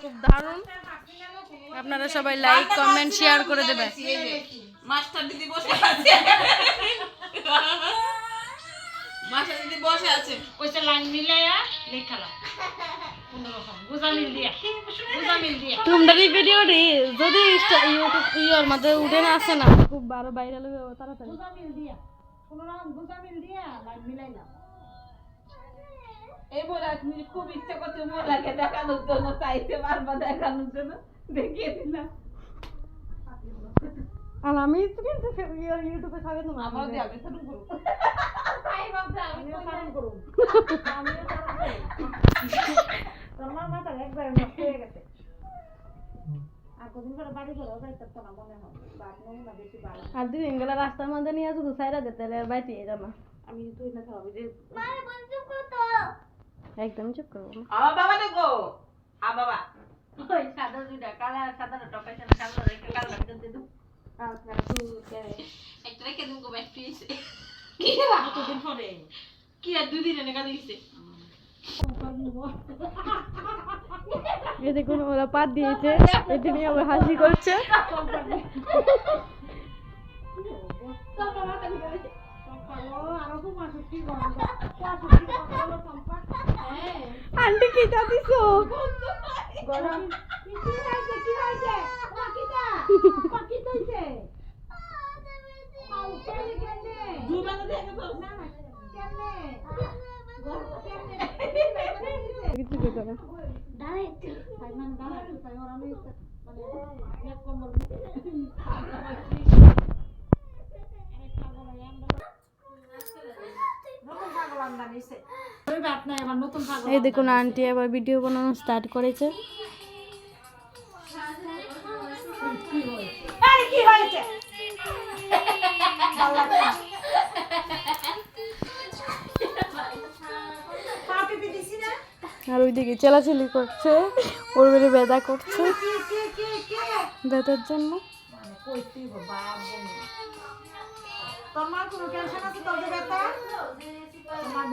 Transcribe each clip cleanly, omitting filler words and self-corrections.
খুব দারুণ। আপনারা সবাই লাইক কমেন্ট শেয়ার করে দেবেন। মাস্টার দিদি বসে আছে, মাস্টার দিদি বসে আছে, কইছে লাইন মিলাইয়া লেখালা তোমরা এই ভিডিওটি যদি ইউটিউব ইয়োর মধ্যে উঠে না আসে না খুব বড় ভাইরাল হবে তাড়াতাড়ি। এই বলে তুমি খুব ইচ্ছা করছে মোলাকে দেখানোর জন্য, চাইতে বারবার দেখানোর জন্য দেখিয়ে দিলাম। আর আমি কিন্তু ইউটিউবে খাবে না আমার দিয়ে আমি শুরু করব, তাই ভাবতে আমি শুরু করব। তোমার মাথা একবার নষ্ট হয়ে গেছে। আর কদিন পরে বাড়ি ঘরে যাইতে তো না মনে হয়, বাদ মনে না বেশি ভালো। আর দুই এঙ্গেলা রাস্তার মধ্যে নিয়ে শুধু সাইরা দিতে আর বাইতে জানা। আমি তুই না খাবি যে মারে বন্ধু কত একদম চুপ করো না। আ বাবা দেখো, আ বাবা ওই সাদা দুইটা কালা সাদা টকাইছে না, কালো রেখে কালো রেখে দে আর তুই একটা রেখে দিন গো ব্যাগ পিছে কি রা কতদিন পরে কি আর দুই দিন এনে গালি দিছে। এই দেখুন ওরা পাত দিয়েছে, এটা নিয়ে আবার হাসি করছে। আন্টি কি দিছো? কিছু কথা না। এই দেখুন আন্টি আবার ভিডিও বানানো স্টার্ট করেছে। কি হয়েছে আর ওইদিকে চেলাচেলি করছে, ওর বেড়ে ব্যথা করছে, ব্যথার জন্য।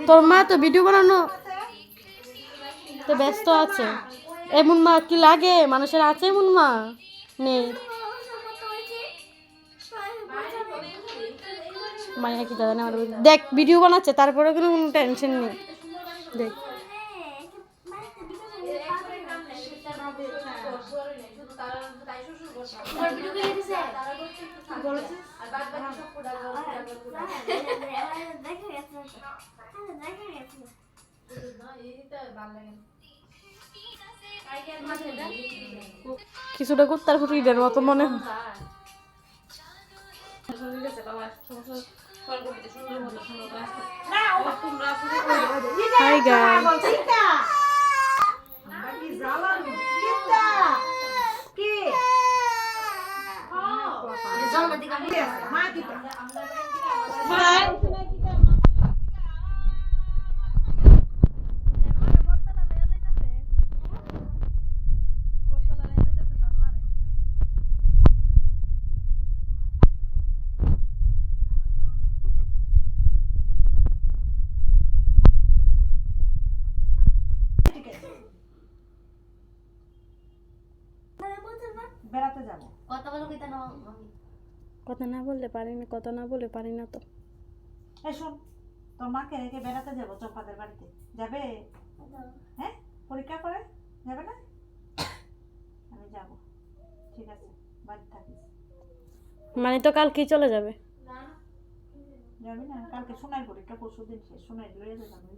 তোর মা তো ভিডিও বানানো তো ব্যস্ত আছে। এমন মা কি লাগে মানুষের আছে? এমন মা নেই। মায়া কি দাদা না দেখ ভিডিও বানাচ্ছে, তারপরে কোনো টেনশন নেই। দেখ কিছুটা কুত্তার ফুটিদের মতো মনে হয়। হাই গাইস, বেড়াতে যাবো। কথা না বললে পারি না, কথা না বলে পারি না তো। এই শোন, তোর মাকে রেখে বেড়াতে যাবো চম্পাদের বাড়িতে, যাবে? হ্যাঁ, পরীক্ষা করে যাবে না? আমি যাব, ঠিক আছে, বাড়ি থাকিস। মানে তো কালকেই চলে যাবে। যাবি না? কালকে সোনার পরীক্ষা, পরশু দিন শেষ, সোনার লয়ে যাবে।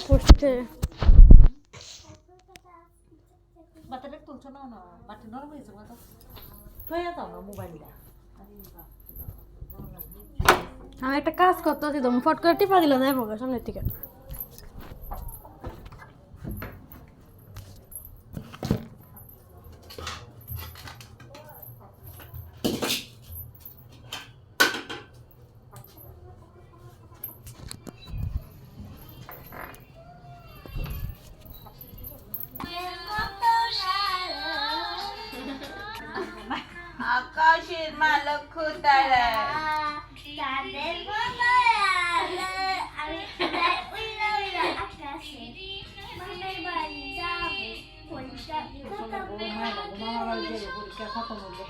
পড়তে বাচ্চাটা তুলছো না, না বাচ্চা নরম হয়েছে, তো থয়ে দাও না মোবাইলটা। আমি একটা কাজ করতে আছি, তুমি ফট করে টিপা দিলে যাইব সামনের থেকে। লক্ষ তারা তাদের বলো আমি উইরা উইরা আকাশে মামার বাড়ি যাবো পরীক্ষা মামা বাড়ি যাবে পরীক্ষা খতম হলে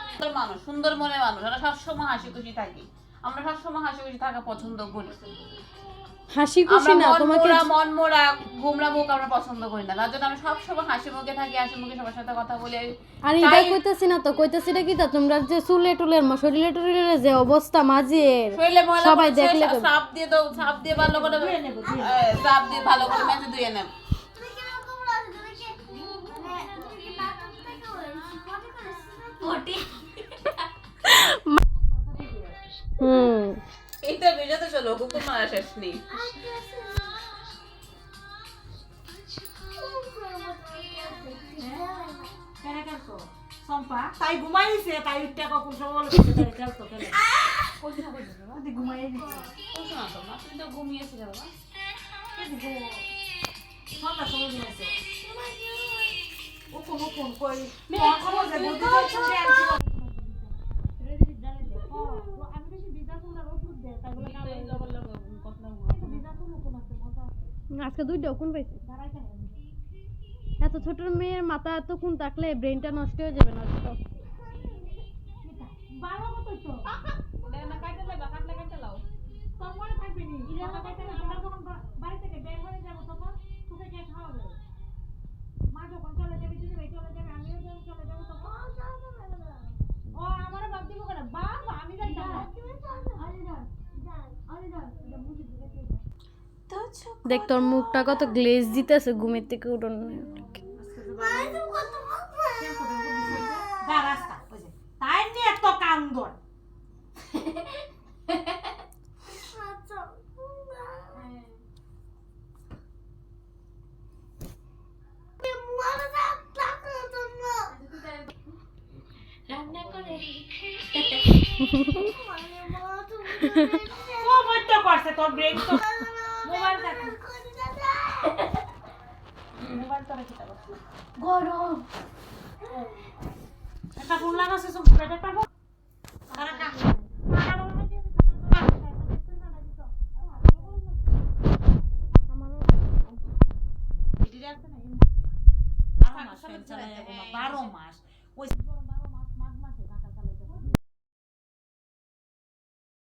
সুন্দর মানুষ, সুন্দর মনের মানুষ, ওরা সবসময় হাসি খুশি থাকি। আমরা সবসময় হাসি খুশি থাকা পছন্দ করি। হাসি খুশি না তোমাকে মন মোড়া গোমরা মুখ আমরা পছন্দ করি না, তার জন্য আমরা সবসময় হাসি মুখে থাকি, হাসি মুখে সবার সাথে কথা বলি। আর এটাই কইতাছি না তো, কইতাছি না কি তা তোমরা যে চুলে টুলের শরীরে টুলের যে অবস্থা মাঝের শরীরে ময়লা সবাই পড়ছে, দেখলে সাপ দিয়ে দাও, সাপ দিয়ে ভালো করে সাপ দিয়ে ভালো করে মেজে ধুয়ে নেব। তুমি কি রকম বলো তুমি কি মানে তুমি কি নাটক থেকে বলছিস মনে করে পটি এইটা বেজাতে চলো, কুকুর মারা শেষ নেই। সম্পা তাই ঘুমাইছে, তাই উঠতে কখন সব বলে খেলতো খেলে ঘুমাই দিচ্ছে তুমি তো ঘুমিয়েছিলে বাবা। সন্ধ্যার সময় ঘুমাইছে ও কোনো ফোন করি আমি বেশি বিজা তোমরা ওষুধ দেয় তাগুলো বিজা তোমরা কোন আছে মজা আছে আজকে দুইটাও কোন পাইছে দাঁড়াইতে হবে এত ছোট মেয়ের মাথা এত কোন থাকলে ব্রেনটা নষ্ট হয়ে যাবে নষ্ট। ভালো মতোই তো তোর মনে থাকবে নি আমরা যখন বাড়ি থেকে বের হয়ে যাবো তখন তোকে কে খাওয়াবে? মা যখন চলে যাবে দিদি ভাই চলে যাবে আমিও যখন চলে যাবো তখন ও আমারও বাদ দিব করে বাবা আমি যাইতাম না দেখ তোর মুখটা কত গ্লেজ দিতেছে ঘুমের থেকে উঠোন রাস্তা তাই নিয়ে এত কান্দন রান্না করে ও বড্ড করছে তোর ব্রেন তো মোবাইল দেখ মোবাইল তো রেখে দাও গরম একটা ফোন লাগাছে সব একটা